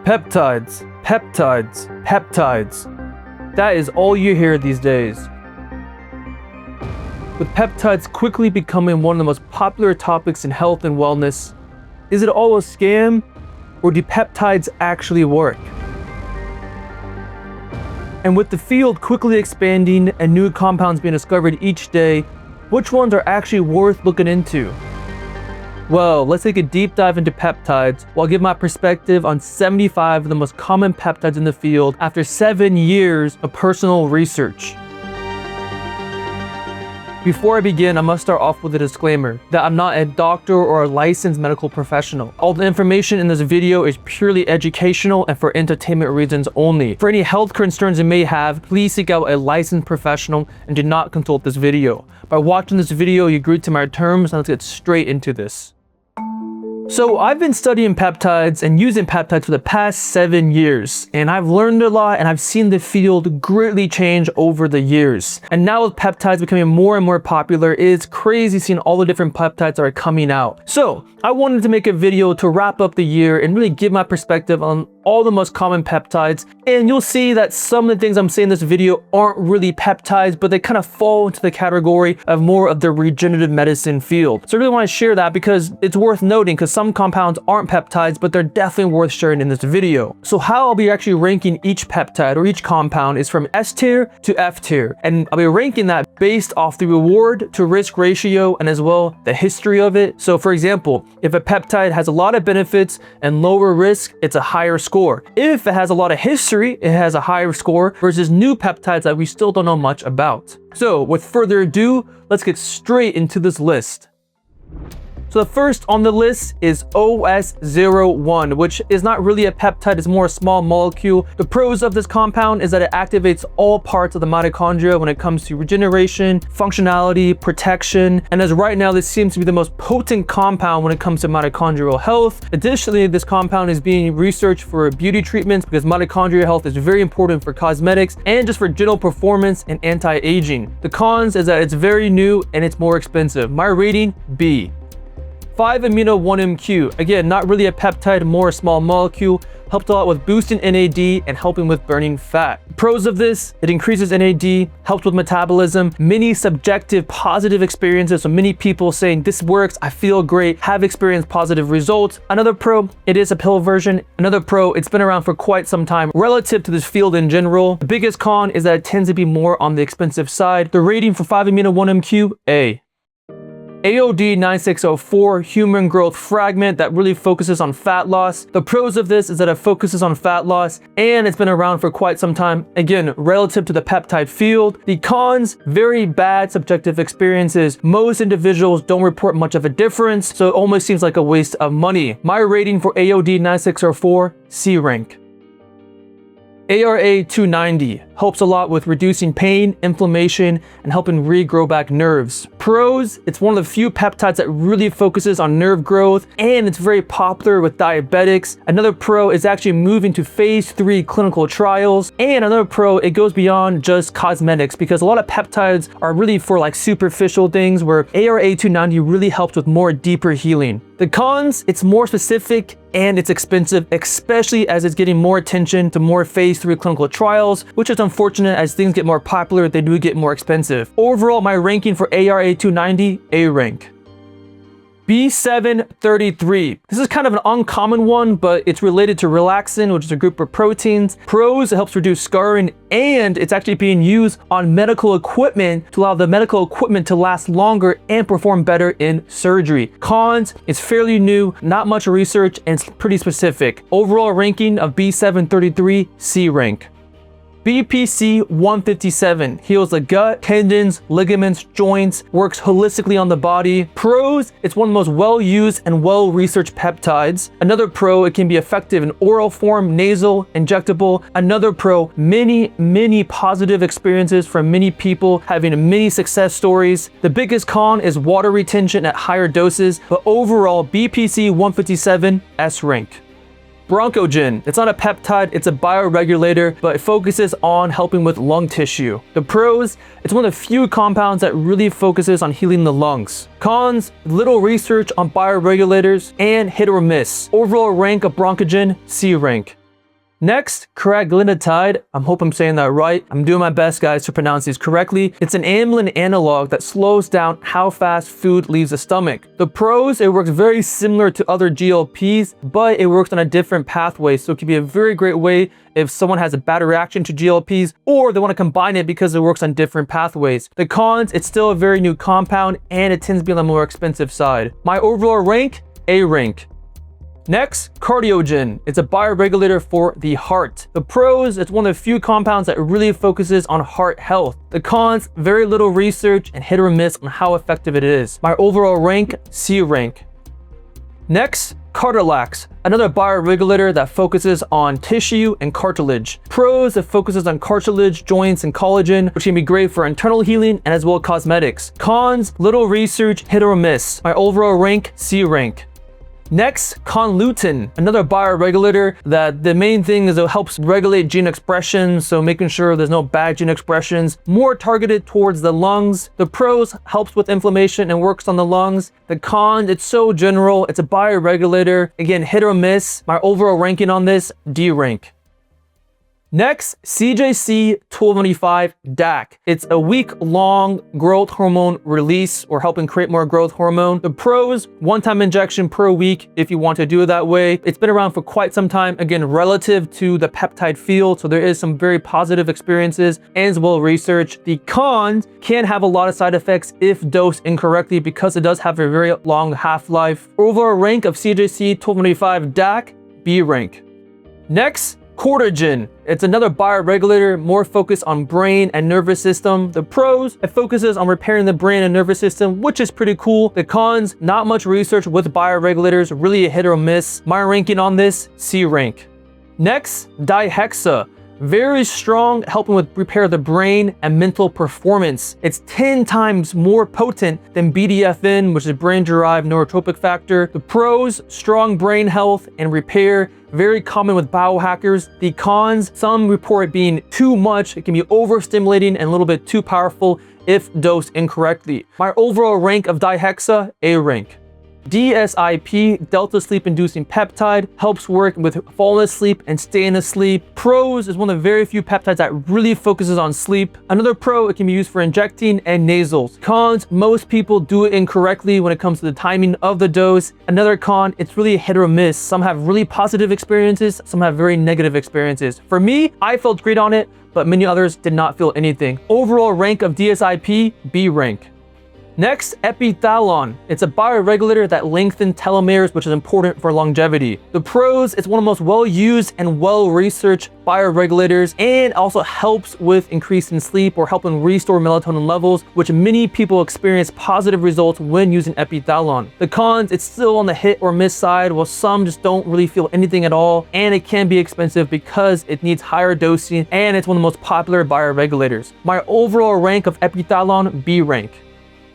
Peptides, peptides, peptides. That is all you hear these days. With peptides quickly becoming one of the most popular topics in health and wellness, is it all a scam, or do peptides actually work? And with the field quickly expanding and new compounds being discovered each day, which ones are actually worth looking into? Well, let's take a deep dive into peptides while I give my perspective on 75 of the most common peptides in the field after 7 years of personal research. Before I begin, I must start off with a disclaimer that I'm not a doctor or a licensed medical professional. All the information in this video is purely educational and for entertainment reasons only. For any health concerns you may have, please seek out a licensed professional and do not consult this video. By watching this video, you agree to my terms, and let's get straight into this. So I've been studying peptides and using peptides for the past 7 years, and I've learned a lot and I've seen the field greatly change over the years. And now with peptides becoming more and more popular, it's crazy seeing all the different peptides that are coming out. So I wanted to make a video to wrap up the year and really give my perspective on all the most common peptides, and you'll see that some of the things I'm saying in this video aren't really peptides, but they kind of fall into the category of more of the regenerative medicine field. So I really want to share that because it's worth noting, because some compounds aren't peptides, but they're definitely worth sharing in this video. So how I'll be actually ranking each peptide or each compound is from S tier to F tier, and I'll be ranking that based off the reward to risk ratio and as well the history of it. So for example, if a peptide has a lot of benefits and lower risk, it's a higher score. If it has a lot of history, it has a higher score versus new peptides that we still don't know much about. So with further ado, let's get straight into this list. So the first on the list is OS01, which is not really a peptide, it's more a small molecule. The pros of this compound is that it activates all parts of the mitochondria when it comes to regeneration, functionality, protection, and as right now, this seems to be the most potent compound when it comes to mitochondrial health. Additionally, this compound is being researched for beauty treatments because mitochondrial health is very important for cosmetics and just for general performance and anti-aging. The cons is that it's very new and it's more expensive. My rating, B. 5-amino-1-MQ, again, not really a peptide, more a small molecule, helped a lot with boosting NAD and helping with burning fat. Pros of this, it increases NAD, helps with metabolism, many subjective positive experiences, so many people saying this works, I feel great, have experienced positive results. Another pro, it is a pill version. Another pro, it's been around for quite some time relative to this field in general. The biggest con is that it tends to be more on the expensive side. The rating for 5-amino-1-MQ, A. AOD9604 human growth fragment that really focuses on fat loss. The pros of this is that it focuses on fat loss and it's been around for quite some time, again, relative to the peptide field. The cons, very bad subjective experiences. Most individuals don't report much of a difference, so it almost seems like a waste of money. My rating for AOD9604, C rank. ARA290 helps a lot with reducing pain, inflammation, and helping regrow back nerves. Pros, it's one of the few peptides that really focuses on nerve growth, and it's very popular with diabetics. Another pro is actually moving to phase 3 clinical trials, and another pro, it goes beyond just cosmetics because a lot of peptides are really for like superficial things, where ARA290 really helps with more deeper healing. The cons, it's more specific and it's expensive, especially as it's getting more attention to more phase 3 clinical trials, which is unfortunate. As things get more popular, they do get more expensive. Overall, my ranking for ARA290, A rank. B733. This is kind of an uncommon one, but it's related to relaxin, which is a group of proteins. Pros, it helps reduce scarring, and it's actually being used on medical equipment to allow the medical equipment to last longer and perform better in surgery. Cons, it's fairly new, not much research, and it's pretty specific. Overall ranking of B733, C rank. BPC-157 heals the gut, tendons, ligaments, joints, works holistically on the body. Pros, it's one of the most well-used and well-researched peptides. Another pro, it can be effective in oral form, nasal, injectable. Another pro, many positive experiences from many people, having many success stories. The biggest con is water retention at higher doses, but overall, BPC-157, S rank. Bronchogen, it's not a peptide, it's a bioregulator, but it focuses on helping with lung tissue. The pros, it's one of the few compounds that really focuses on healing the lungs. Cons, little research on bioregulators and hit or miss. Overall rank of Bronchogen, C rank. Next, Cagrilintide. I hope I'm saying that right. I'm doing my best, guys, to pronounce these correctly. It's an amylin analog that slows down how fast food leaves the stomach. The pros, it works very similar to other GLPs, but it works on a different pathway, so it can be a very great way if someone has a bad reaction to GLPs or they want to combine it because it works on different pathways. The cons, it's still a very new compound and it tends to be on the more expensive side. My overall rank, A rank. Next, Cardiogen. It's a bioregulator for the heart. The pros, it's one of the few compounds that really focuses on heart health. The cons, very little research and hit or miss on how effective it is. My overall rank, C rank. Next, Cartalax, another bioregulator that focuses on tissue and cartilage. Pros, it focuses on cartilage, joints, and collagen, which can be great for internal healing and as well cosmetics. Cons, little research, hit or miss. My overall rank, C rank. Next, Chonluten, another bioregulator that the main thing is it helps regulate gene expression, so making sure there's no bad gene expressions, more targeted towards the lungs. The pros, helps with inflammation and works on the lungs. The cons, it's so general, it's a bioregulator. Again, hit or miss. My overall ranking on this, D rank. Next, CJC-1295 DAC. It's a week-long growth hormone release or helping create more growth hormone. The pros, one-time injection per week if you want to do it that way. It's been around for quite some time, again, relative to the peptide field, so there is some very positive experiences and as well research. The cons can have a lot of side effects if dosed incorrectly because it does have a very long half-life. Overall rank of CJC-1295 DAC, B rank. Next, Cortagen. It's another bioregulator, more focused on brain and nervous system. The pros, it focuses on repairing the brain and nervous system, which is pretty cool. The cons, not much research with bioregulators, really a hit or miss. My ranking on this, C rank. Next, Dihexa. Very strong, helping with repair the brain and mental performance. It's 10 times more potent than BDFN, which is brain-derived neurotropic factor. The pros, strong brain health and repair, very common with biohackers. The cons, some report it being too much. It can be overstimulating and a little bit too powerful if dosed incorrectly. My overall rank of Dihexa, A rank. DSIP, delta sleep inducing peptide, helps work with falling asleep and staying asleep. Pros, is one of the very few peptides that really focuses on sleep. Another pro, it can be used for injecting and nasals. Cons, most people do it incorrectly when it comes to the timing of the dose. Another con, it's really a hit or miss. Some have really positive experiences, some have very negative experiences. For me, I felt great on it, but many others did not feel anything. Overall rank of DSIP, B rank. Next, Epitalon. It's a bioregulator that lengthens telomeres, which is important for longevity. The pros, it's one of the most well-used and well-researched bioregulators and also helps with increasing sleep or helping restore melatonin levels, which many people experience positive results when using Epitalon. The cons, it's still on the hit or miss side, while some just don't really feel anything at all, and it can be expensive because it needs higher dosing and it's one of the most popular bioregulators. My overall rank of Epitalon, B rank.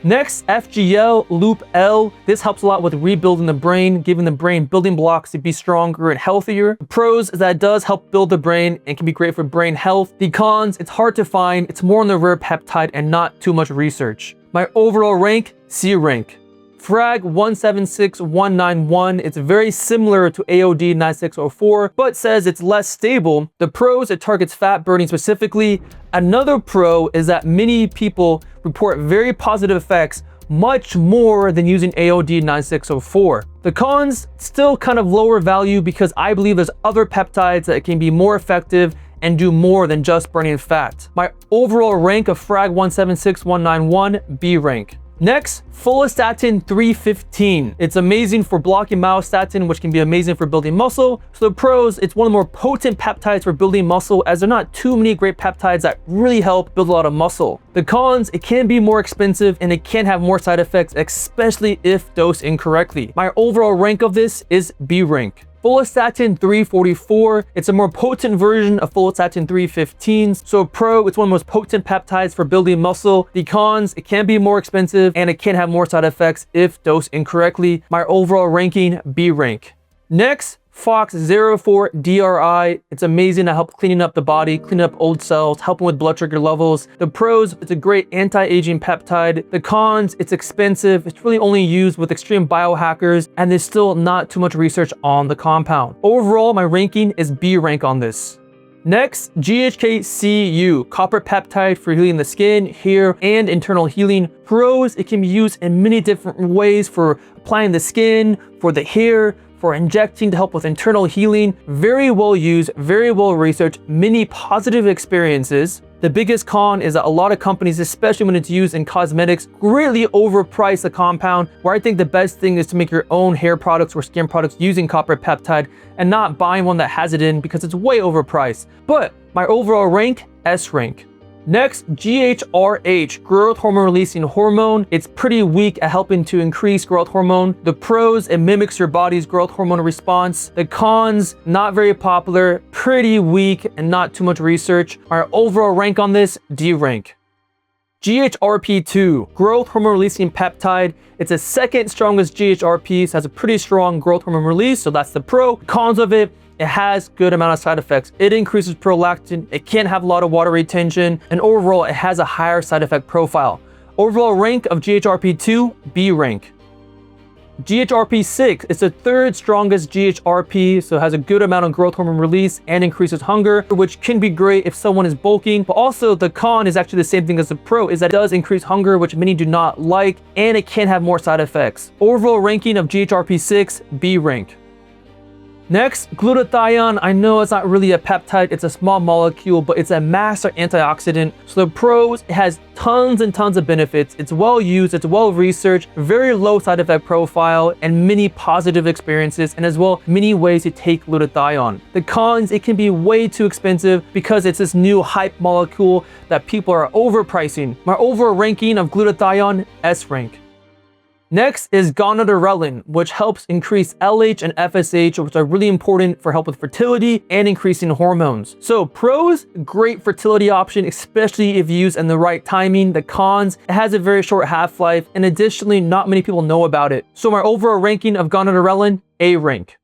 Next, FGL, Loop L. This helps a lot with rebuilding the brain, giving the brain building blocks to be stronger and healthier. The pros is that it does help build the brain and can be great for brain health. The cons, it's hard to find, it's more on the rare peptide and not too much research. My overall rank, C rank. Frag 176191, it's very similar to AOD 9604, but says it's less stable. The pros, it targets fat burning specifically. Another pro is that many people report very positive effects, much more than using AOD 9604. The cons, still kind of lower value because I believe there's other peptides that can be more effective and do more than just burning fat. My overall rank of Frag 176191, B rank. Next, Follistatin 315. It's amazing for blocking myostatin, which can be amazing for building muscle. So the pros, it's one of the more potent peptides for building muscle, as there are not too many great peptides that really help build a lot of muscle. The cons, it can be more expensive and it can have more side effects, especially if dosed incorrectly. My overall rank of this is B rank. Follistatin 344, it's a more potent version of Follistatin 315. So pro, it's one of the most potent peptides for building muscle. The cons, it can be more expensive and it can have more side effects if dosed incorrectly. My overall ranking, B rank. Next, FOXO4-DRI, it's amazing to help cleaning up the body, cleaning up old cells, helping with blood sugar levels. The pros, it's a great anti-aging peptide. The cons, it's expensive. It's really only used with extreme biohackers, and there's still not too much research on the compound. Overall, my ranking is B rank on this. Next, GHK-Cu, copper peptide for healing the skin, hair, and internal healing. Pros, it can be used in many different ways for applying the skin, for the hair, for injecting to help with internal healing. Very well used, very well researched, many positive experiences. The biggest con is that a lot of companies, especially when it's used in cosmetics, greatly overprice the compound, where I think the best thing is to make your own hair products or skin products using copper peptide and not buying one that has it in because it's way overpriced. But my overall rank, S rank. Next, GHRH, growth hormone releasing hormone. It's pretty weak at helping to increase growth hormone. The pros, it mimics your body's growth hormone response. The cons, not very popular, pretty weak, and not too much research. Our overall rank on this, D rank. GHRP2, growth hormone releasing peptide. It's the second strongest GHRP, so has a pretty strong growth hormone release, so that's the pro. Cons of it, it has good amount of side effects. It increases prolactin, it can have a lot of water retention, and overall it has a higher side effect profile. Overall rank of GHRP2, B rank. GHRP6 is the third strongest GHRP, so it has a good amount of growth hormone release and increases hunger, which can be great if someone is bulking. But also the con is actually the same thing as the pro, is that it does increase hunger, which many do not like, and it can have more side effects. Overall ranking of GHRP6, B rank. Next, glutathione. I know it's not really a peptide, it's a small molecule, but it's a master antioxidant. So the pros, it has tons and tons of benefits. It's well used, it's well researched, very low side effect profile, and many positive experiences, and as well, many ways to take glutathione. The cons, it can be way too expensive because it's this new hype molecule that people are overpricing. My overall ranking of glutathione, S rank. Next is Gonadorelin, which helps increase LH and FSH, which are really important for help with fertility and increasing hormones. So pros, great fertility option, especially if used in the right timing. The cons, it has a very short half-life, and additionally, not many people know about it. So my overall ranking of Gonadorelin, A rank.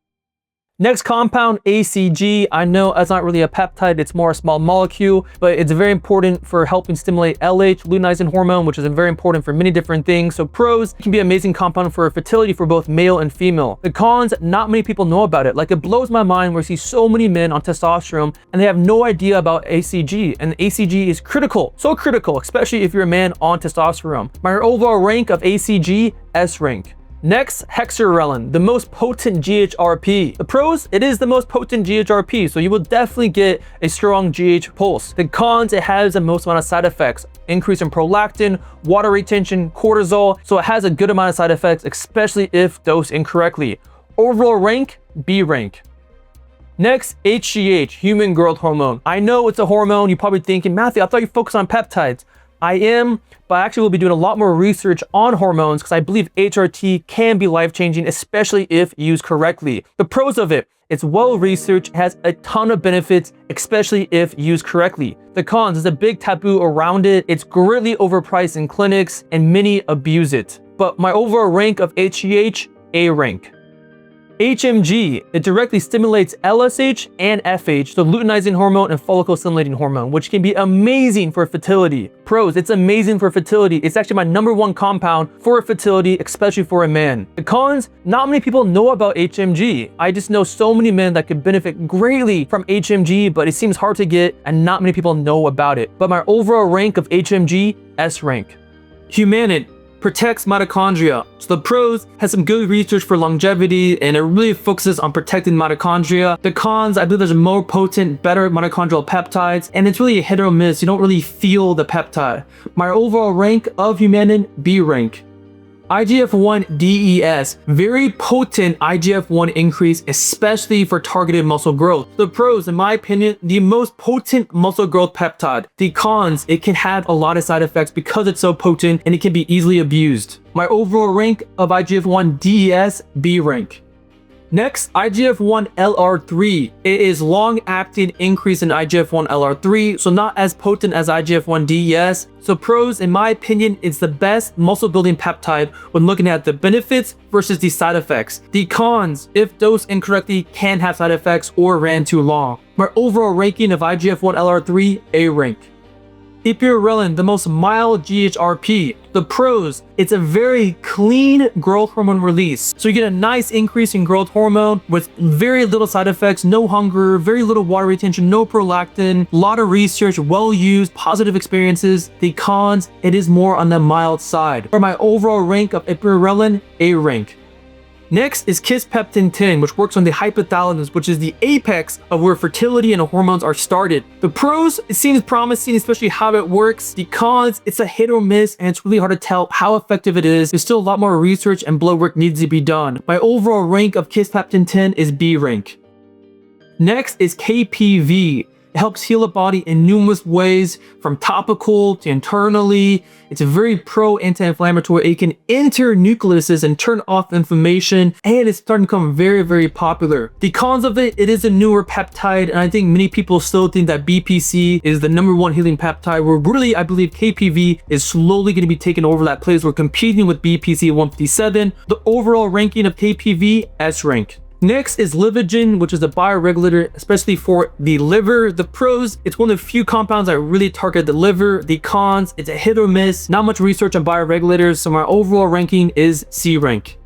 Next compound, ACG. I know it's not really a peptide, it's more a small molecule, but it's very important for helping stimulate LH, luteinizing hormone, which is very important for many different things. So pros, it can be an amazing compound for fertility for both male and female. The cons, not many people know about it. Like, it blows my mind where I see so many men on testosterone and they have no idea about ACG, and ACG is critical, so critical, especially if you're a man on testosterone. My overall rank of ACG, S rank. Next, Hexarelin, the most potent GHRP. The pros, it is the most potent GHRP, so you will definitely get a strong GH pulse. The cons, it has the most amount of side effects. Increase in prolactin, water retention, cortisol, so it has a good amount of side effects, especially if dosed incorrectly. Overall rank, B rank. Next, HGH, human growth hormone. I know it's a hormone, you're probably thinking, Matthew, I thought you focused on peptides. I am, but I actually will be doing a lot more research on hormones because I believe HRT can be life-changing, especially if used correctly. The pros of it, it's well researched, has a ton of benefits, especially if used correctly. The cons, there's a big taboo around it. It's greatly overpriced in clinics and many abuse it. But my overall rank of HGH, A rank. HMG, it directly stimulates LSH and FH, so luteinizing hormone and follicle stimulating hormone, which can be amazing for fertility. Pros, it's amazing for fertility. It's actually my #1 compound for fertility, especially for a man. The cons, not many people know about HMG. I just know so many men that could benefit greatly from HMG, but it seems hard to get and not many people know about it. But my overall rank of HMG, S rank. Humanin, protects mitochondria. So the pros, has some good research for longevity, and it really focuses on protecting mitochondria. The cons, I believe there's more potent, better mitochondrial peptides, and it's really a hit or miss. You don't really feel the peptide. My overall rank of Humanin, B rank. IGF-1 DES, very potent IGF-1 increase, especially for targeted muscle growth. The pros, in my opinion, the most potent muscle growth peptide. The cons, it can have a lot of side effects because it's so potent and it can be easily abused. My overall rank of IGF-1 DES, B rank. Next, IGF-1-LR3. It is long-acting increase in IGF-1-LR3, so not as potent as IGF-1D, yes. So pros, in my opinion, it's the best muscle-building peptide when looking at the benefits versus the side effects. The cons, if dosed incorrectly, can have side effects or ran too long. My overall ranking of IGF-1-LR3, A rank. Ipamorelin, the most mild GHRP. The pros, it's a very clean growth hormone release. So you get a nice increase in growth hormone with very little side effects, no hunger, very little water retention, no prolactin, a lot of research, well used, positive experiences. The cons, it is more on the mild side. For my overall rank of Ipamorelin, A rank. Next is Kisspeptin 10, which works on the hypothalamus, which is the apex of where fertility and hormones are started. The pros, it seems promising, especially how it works. The cons, it's a hit or miss, and it's really hard to tell how effective it is. There's still a lot more research and blood work needs to be done. My overall rank of Kisspeptin 10 is B rank. Next is KPV. It helps heal the body in numerous ways, from topical to internally. It's a very pro-anti-inflammatory. It can enter nucleuses and turn off inflammation, and it's starting to become very, very popular. The cons of it, it is a newer peptide, and I think many people still think that BPC is the #1 healing peptide, where really I believe KPV is slowly going to be taking over that place. We're competing with BPC 157. The overall ranking of KPV, S rank. Next is Livagen, which is a bioregulator, especially for the liver. The pros, it's one of the few compounds that really target the liver. The cons, it's a hit or miss. Not much research on bioregulators, so my overall ranking is C rank.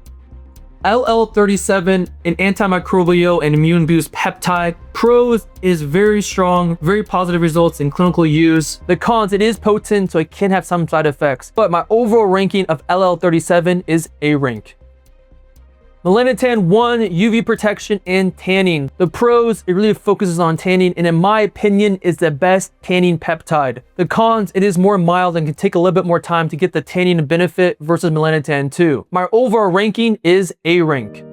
LL37, an antimicrobial and immune boost peptide. Pros is very strong, very positive results in clinical use. The cons, it is potent, so it can have some side effects. But my overall ranking of LL37 is A rank. Melanotan 1, UV protection and tanning. The pros, it really focuses on tanning, and in my opinion is the best tanning peptide. The cons, it is more mild and can take a little bit more time to get the tanning benefit versus Melanotan 2. My overall ranking is A rank.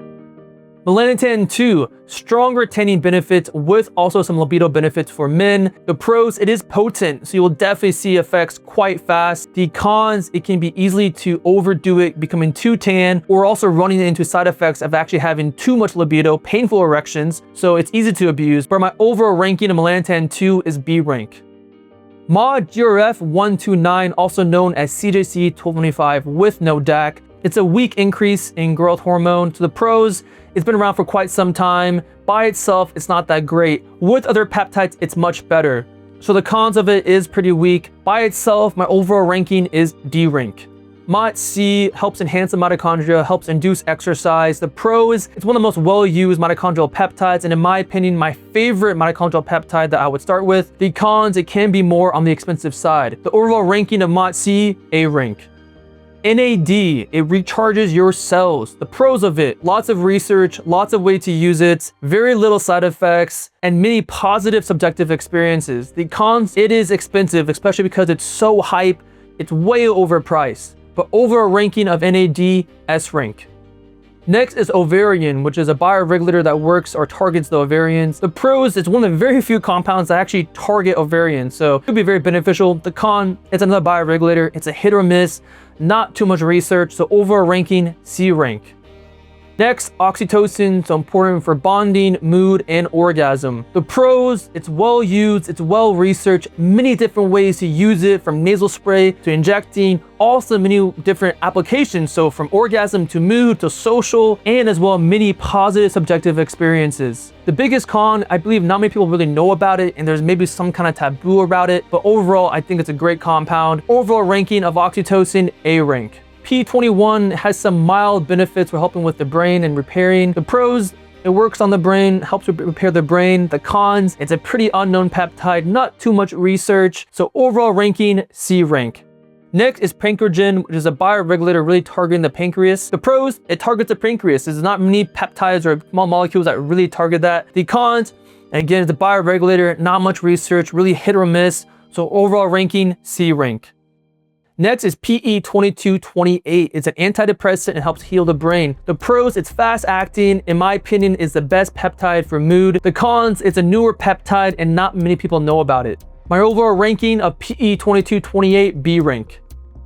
Melanotan 2, stronger tanning benefits with also some libido benefits for men. The pros, it is potent, so you will definitely see effects quite fast. The cons, it can be easily to overdo it, becoming too tan, or also running into side effects of actually having too much libido, painful erections, so it's easy to abuse. But my overall ranking of Melanotan 2 is B rank. MOD-GRF 129, also known as CJC 1225 with no DAC. It's a weak increase in growth hormone. So the pros, it's been around for quite some time. By itself, it's not that great. With other peptides, it's much better. So the cons of it is pretty weak. By itself, my overall ranking is D rank. MOTS-C helps enhance the mitochondria, helps induce exercise. The pros, it's one of the most well-used mitochondrial peptides, and in my opinion, my favorite mitochondrial peptide that I would start with. The cons, it can be more on the expensive side. The overall ranking of MOTS-C, A rank. NAD, it recharges your cells. The pros of it, lots of research, lots of ways to use it, very little side effects, and many positive subjective experiences. The cons, it is expensive, especially because it's so hype, it's way overpriced. But overall ranking of NAD, S rank. Next is Ovagen, which is a bioregulator that works or targets the ovarians. The pros, it's one of the very few compounds that actually target ovarians, so it could be very beneficial. The con, it's another bioregulator. It's a hit or miss, not too much research, so overall ranking, C rank. Next, oxytocin, so important for bonding, mood, and orgasm. The pros, it's well used, it's well researched, many different ways to use it, from nasal spray to injecting, also many different applications, so from orgasm to mood to social, and as well many positive subjective experiences. The biggest con, I believe not many people really know about it, and there's maybe some kind of taboo about it, but overall I think it's a great compound. Overall ranking of oxytocin, A rank. P21 has some mild benefits for helping with the brain and repairing. The pros, it works on the brain, helps repair the brain. The cons, it's a pretty unknown peptide, not too much research. So overall ranking, C rank. Next is Pancragen, which is a bioregulator really targeting the pancreas. The pros, it targets the pancreas. There's not many peptides or small molecules that really target that. The cons, again, it's a bioregulator, not much research, really hit or miss. So overall ranking, C rank. Next is PE-2228. It's an antidepressant and helps heal the brain. The pros, it's fast acting, in my opinion, is the best peptide for mood. The cons, it's a newer peptide and not many people know about it. My overall ranking of PE-2228, B rank.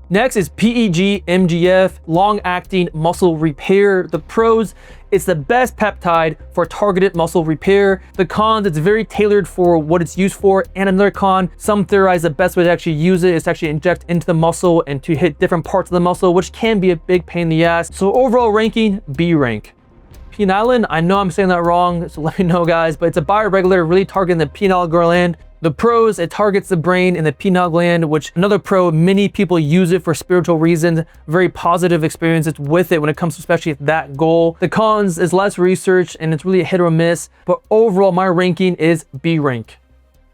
Next is PEG-MGF, long-acting muscle repair. The pros, it's the best peptide for targeted muscle repair. The cons, it's very tailored for what it's used for. And another con, some theorize the best way to actually use it is to actually inject into the muscle and to hit different parts of the muscle, which can be a big pain in the ass. So overall ranking, B rank. Pinealon, I know I'm saying that wrong, so let me know guys, but it's a bioregulator really targeting the pineal gland. The pros, it targets the brain and the pineal gland, which another pro, many people use it for spiritual reasons. Very positive experiences with it when it comes to especially that goal. The cons is less research and it's really a hit or miss, but overall my ranking is B rank.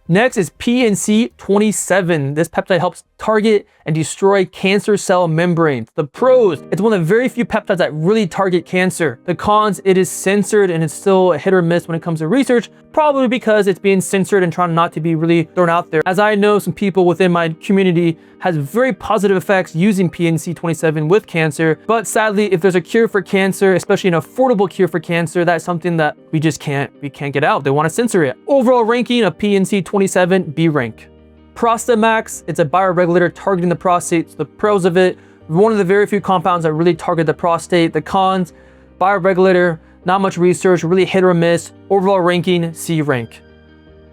Next is PNC27. This peptide helps target and destroy cancer cell membranes. The pros, it's one of the very few peptides that really target cancer. The cons, it is censored and it's still a hit or miss when it comes to research, probably because it's being censored and trying not to be really thrown out there. As I know, some people within my community has very positive effects using PNC27 with cancer, but sadly, if there's a cure for cancer, especially an affordable cure for cancer, that's something that we can't get out. They want to censor it. Overall ranking of PNC27, B rank. Prostamax, it's a bioregulator targeting the prostate. So the pros of it, one of the very few compounds that really target the prostate. The cons, bioregulator, not much research, really hit or miss. Overall ranking, C rank.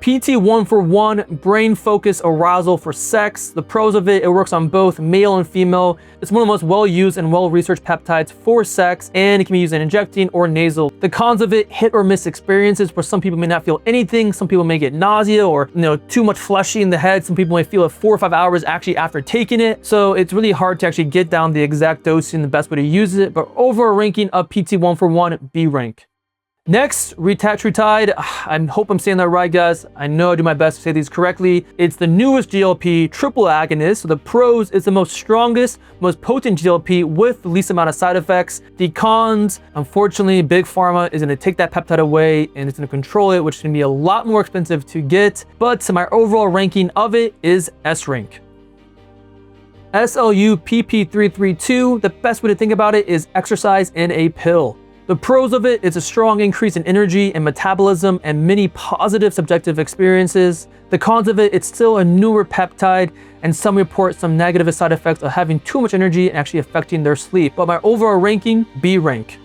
PT141, brain focus arousal for sex. The pros of it, it works on both male and female. It's one of the most well-used and well-researched peptides for sex, and it can be used in injecting or nasal. The cons of it, hit or miss experiences where some people may not feel anything, some people may get nausea or too much fleshy in the head. Some people may feel it 4 or 5 hours actually after taking it. So it's really hard to actually get down the exact dosing, the best way to use it, but overall ranking of PT141, B rank. Next, Retatrutide. I hope I'm saying that right, guys. I know I do my best to say these correctly. It's the newest GLP triple agonist. So the pros, it's the most strongest, most potent GLP with the least amount of side effects. The cons, unfortunately, Big Pharma is going to take that peptide away and it's going to control it, which is going to be a lot more expensive to get. But my overall ranking of it is S rank. SLU PP332. The best way to think about it is exercise in a pill. The pros of it is a strong increase in energy and metabolism and many positive subjective experiences. The cons of it, it's still a newer peptide and some report some negative side effects of having too much energy and actually affecting their sleep. But my overall ranking, B rank.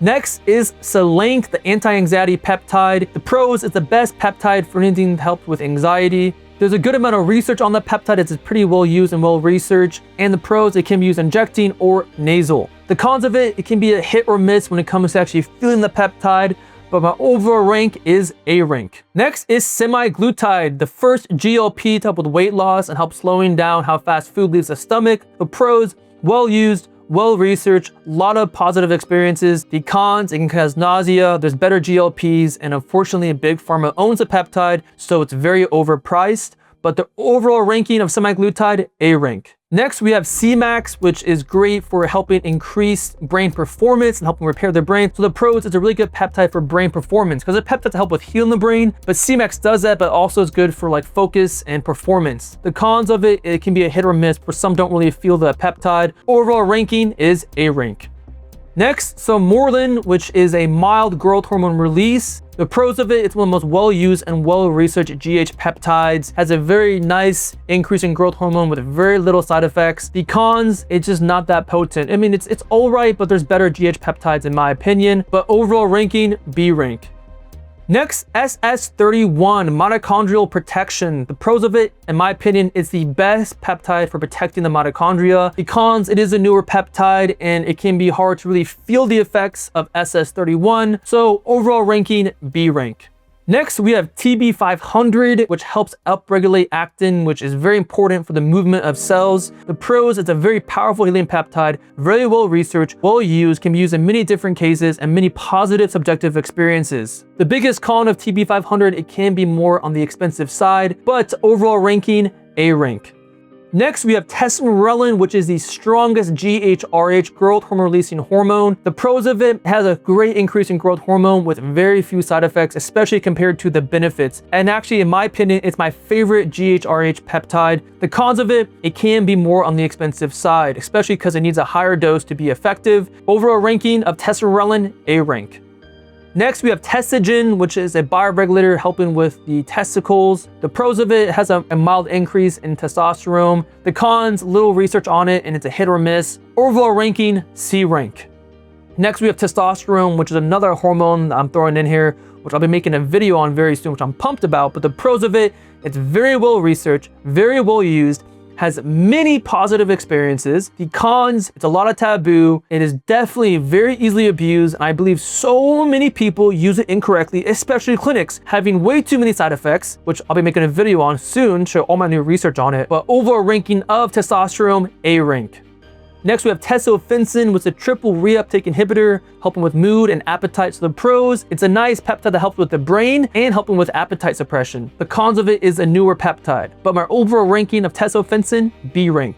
Next is Selank, the anti-anxiety peptide. The pros, it's the best peptide for anything that helps with anxiety. There's a good amount of research on the peptide. It's pretty well used and well researched. And the pros, it can be used injecting or nasal. The cons of it, it can be a hit or miss when it comes to actually feeling the peptide, but my overall rank is A rank. Next is Semaglutide, the first GLP to help with weight loss and help slowing down how fast food leaves the stomach. The pros, well used, well researched, a lot of positive experiences. The cons, it can cause nausea, there's better GLPs, and unfortunately Big Pharma owns the peptide, so it's very overpriced. But the overall ranking of Semaglutide, A rank. Next, we have Cmax, which is great for helping increase brain performance and helping repair the brain. So the pros, it's a really good peptide for brain performance because it's a peptide to help with healing the brain, but Cmax does that, but also is good for like focus and performance. The cons of it, it can be a hit or miss, for some don't really feel the peptide. Overall ranking is A rank. Next, Ipamorelin, which is a mild growth hormone release. The pros of it, it's one of the most well-used and well-researched GH peptides. Has a very nice increase in growth hormone with very little side effects. The cons, it's just not that potent. I mean, it's all right, but there's better GH peptides in my opinion. But overall ranking, B rank. Next, SS31, mitochondrial protection. The pros of it, in my opinion, it's the best peptide for protecting the mitochondria. The cons, it is a newer peptide and it can be hard to really feel the effects of SS31. So overall ranking, B rank. Next, we have TB500, which helps upregulate actin, which is very important for the movement of cells. The pros, it's a very powerful healing peptide, very well researched, well used, can be used in many different cases and many positive subjective experiences. The biggest con of TB500, it can be more on the expensive side, but overall ranking, A rank. Next, we have Testosterone, which is the strongest GHRH, growth hormone releasing hormone. The pros of it has a great increase in growth hormone with very few side effects, especially compared to the benefits. And actually, in my opinion, it's my favorite GHRH peptide. The cons of it, it can be more on the expensive side, especially because it needs a higher dose to be effective. Overall ranking of Testosterone, A rank. Next, we have Testogen, which is a bioregulator helping with the testicles. The pros of it has a mild increase in testosterone. The cons, little research on it, and it's a hit or miss. Overall ranking, C rank. Next, we have testosterone, which is another hormone that I'm throwing in here, which I'll be making a video on very soon, which I'm pumped about. But the pros of it, it's very well researched, very well used, has many positive experiences. The cons, it's a lot of taboo. It is definitely very easily abused. And I believe so many people use it incorrectly, especially clinics, having way too many side effects, which I'll be making a video on soon, show all my new research on it. But overall ranking of testosterone, A rank. Next, we have tesofensine, which is a triple reuptake inhibitor, helping with mood and appetite. So the pros, it's a nice peptide that helps with the brain and helping with appetite suppression. The cons of it is a newer peptide, but my overall ranking of tesofensine, B rank.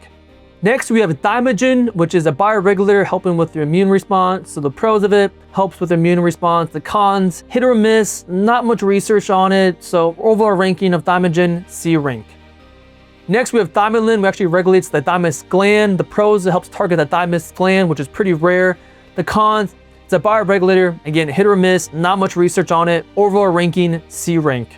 Next, we have Dihexa, which is a bioregulator helping with the immune response. So the pros of it, helps with immune response. The cons, hit or miss, not much research on it. So overall ranking of Dihexa, C rank. Next, we have Pinealon, which actually regulates the thymus gland. The pros, it helps target the thymus gland, which is pretty rare. The cons, it's a bioregulator. Again, hit or miss, not much research on it. Overall ranking, C rank.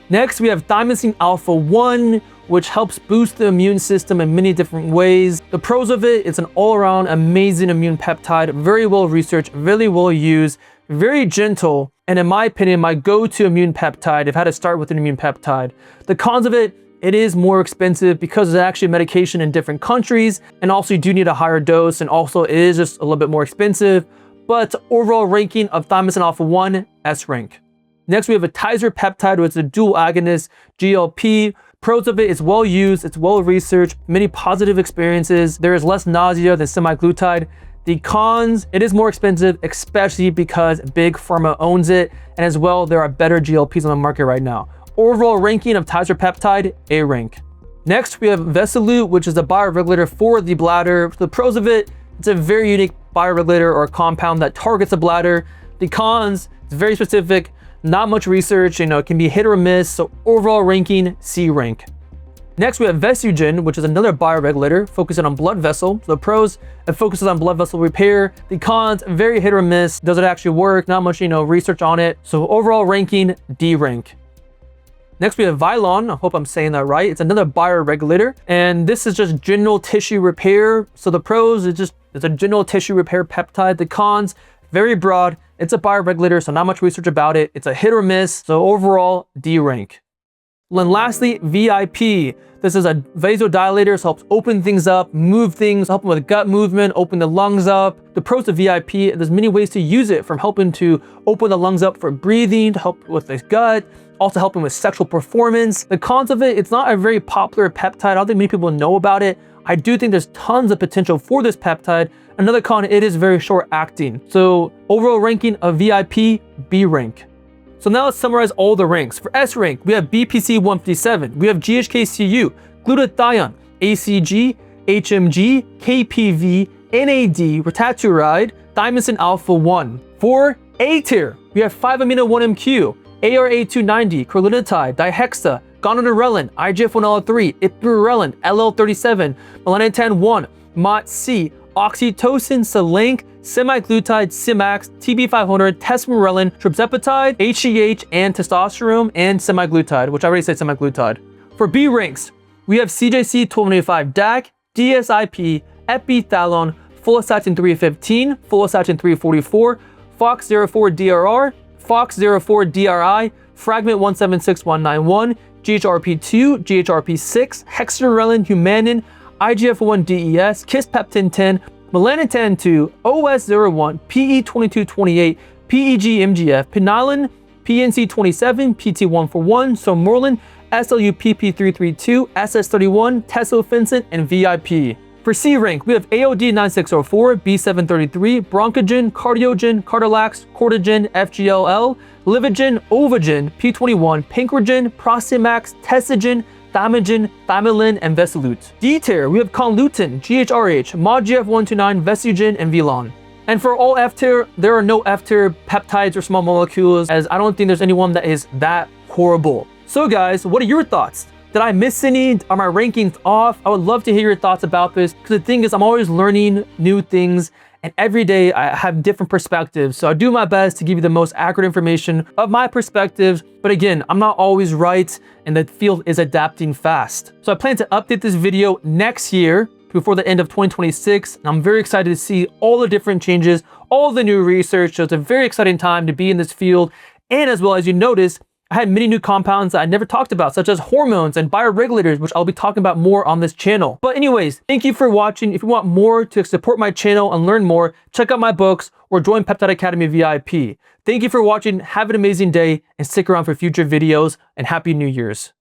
Next, we have thymosin alpha 1, which helps boost the immune system in many different ways. The pros of it, it's an all-around amazing immune peptide, very well researched, really well used, very gentle, and in my opinion, my go-to immune peptide if I had to start with an immune peptide. The cons of it is more expensive because it's actually medication in different countries, and also you do need a higher dose, and also it is just a little bit more expensive. But overall ranking of thymosin alpha 1, S rank. Next, we have a Tizer peptide, which is a dual agonist, GLP. Pros of it, it's well used, it's well researched, many positive experiences. There is less nausea than semaglutide. The cons, it is more expensive, especially because Big Pharma owns it, and as well, there are better GLPs on the market right now. Overall ranking of Tizer peptide, A rank. Next, we have Vesolute, which is a bioregulator for the bladder. The pros of it, it's a very unique bioregulator or compound that targets the bladder. The cons, it's very specific, not much research, it can be hit or miss, so overall ranking, C rank. Next, we have Vesugen, which is another bioregulator focusing on blood vessel. So the pros, it focuses on blood vessel repair. The cons, very hit or miss. Does it actually work? Not much, research on it. So overall ranking, D rank. Next, we have Vilon. I hope I'm saying that right. It's another bioregulator, and this is just general tissue repair. So the pros, it's a general tissue repair peptide. The cons, very broad. It's a bioregulator, so not much research about it. It's a hit or miss. So overall, D rank. And lastly, VIP. This is a vasodilator, so helps open things up, move things, helping with gut movement, open the lungs up. The pros of VIP, there's many ways to use it, from helping to open the lungs up for breathing, to help with the gut, also helping with sexual performance. The cons of it, it's not a very popular peptide. I don't think many people know about it. I do think there's tons of potential for this peptide. Another con, it is very short acting. So overall ranking of VIP, B rank. So now let's summarize all the ranks. For S rank, we have BPC 157, we have GHK-Cu, Glutathione, ACG, HMG, KPV, NAD, Retatrutide, Thymosin alpha 1. For A tier, we have 5-amino-1-MQ, ARA290, Cardiogen, Dihexa, Gonadorelin, IGF-1L3, Ipamorelin, LL37, Melanotan 1, MOTS-C, Oxytocin, Selank, Semaglutide, Semax, TB500, Tesmorelin, Tirzepatide, HGH, and testosterone, and Semaglutide, which I already said Semaglutide. For B ranks, we have CJC 1295 DAC, DSIP, Epitalon, Follistatin 315, Follistatin 344, FOX04DRR, FOX04DRI, Fragment 176191, GHRP2, GHRP6, Hexarelin, Humanin, IGF-1 DES, Kispeptin-10, Melanotan 2, OS01, PE2228, PEG-MGF, Pinealon, PNC27, PT141, Somorelin, SLUPP332, SS31, Tesofensine, and VIP. For C rank, we have AOD 9604, B733, Bronchogen, Cardiogen, Cartalax, Cortagen, FGLL, Livagen, Ovagen, P21, Pancragen, Prostamax, Testogen, Thymogen, Pinealon, and Vesolute. D tier, we have Chonluten, GHRH, MOD-GRF 129, Vesugen, and Vilon. And for all F tier, there are no F tier peptides or small molecules, as I don't think there's anyone that is that horrible. So guys, what are your thoughts? Did I miss any? Are my rankings off? I would love to hear your thoughts about this, because the thing is, I'm always learning new things, and every day I have different perspectives. So I do my best to give you the most accurate information of my perspectives. But again, I'm not always right, and the field is adapting fast. So I plan to update this video next year before the end of 2026. And I'm very excited to see all the different changes, all the new research. So it's a very exciting time to be in this field. And as well, as you notice, I had many new compounds that I never talked about, such as hormones and bioregulators, which I'll be talking about more on this channel. But anyways, thank you for watching. If you want more to support my channel and learn more, check out my books or join Peptide Academy VIP. Thank you for watching. Have an amazing day and stick around for future videos, and Happy New Year's.